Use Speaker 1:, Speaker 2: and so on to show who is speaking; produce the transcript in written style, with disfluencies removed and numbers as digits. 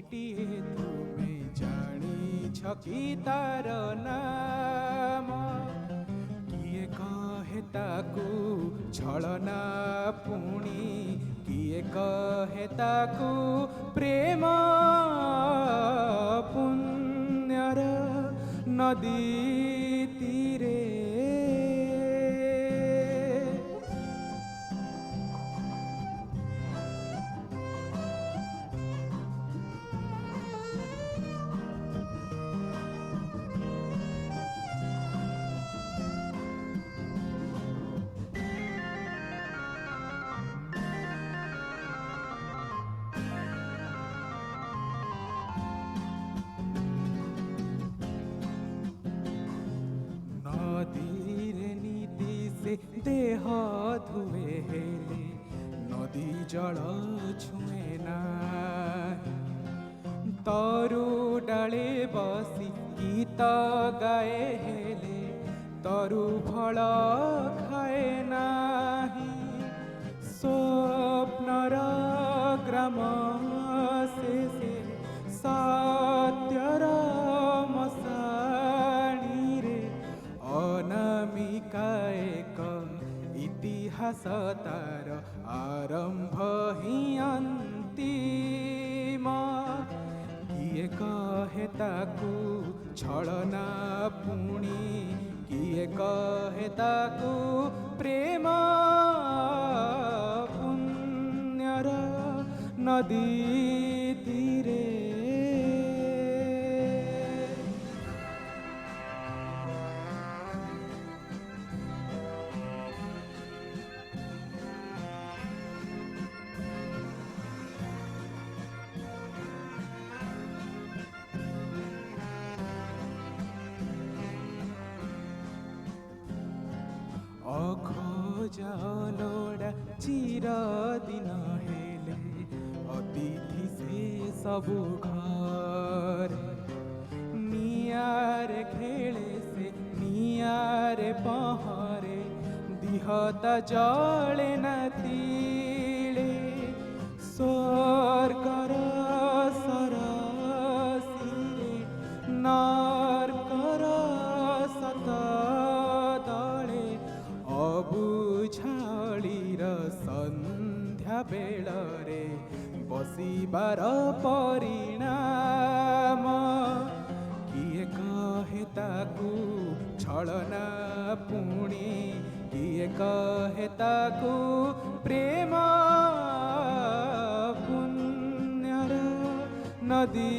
Speaker 1: ବହିଟିଏ ତୁମେ ଜାଣିଛ କି ତାର ନାମ? କିଏ କହେ ତାକୁ ଛଳନା, ପୁଣି କିଏ କହେ ତାକୁ ପ୍ରେମ। ପୁଣ୍ୟର ନଦୀ ତୀରେ नदीरे नीति से देह धुए हेले नदी जल छुए ना। तरु डाले बसी गीत गाए हेले तरु फल खाए नाही। स्वप्नर ग्राम शेषे सत्यर मशाणी रे अनामिका एक इतिहास तार आरंभ ही अंतिम। किए कहे ताकू छलना, पुणी किए कहे ताकू प्रेम। पुण्यर नदी तीरे अखोजलोड़ा चिर दिन हेले अतिथि से सबु घर। नियारे खेले से नियारे पहरे दिहता जले न तीले। स्वर्गर सरसिरे नरकर सत दले अबुझालीर संध्या बेलरे बसिबार परिणाम। किए कहे ताकू छलना, पुणी किए कहे ताकू प्रेम। पुण्यर नदी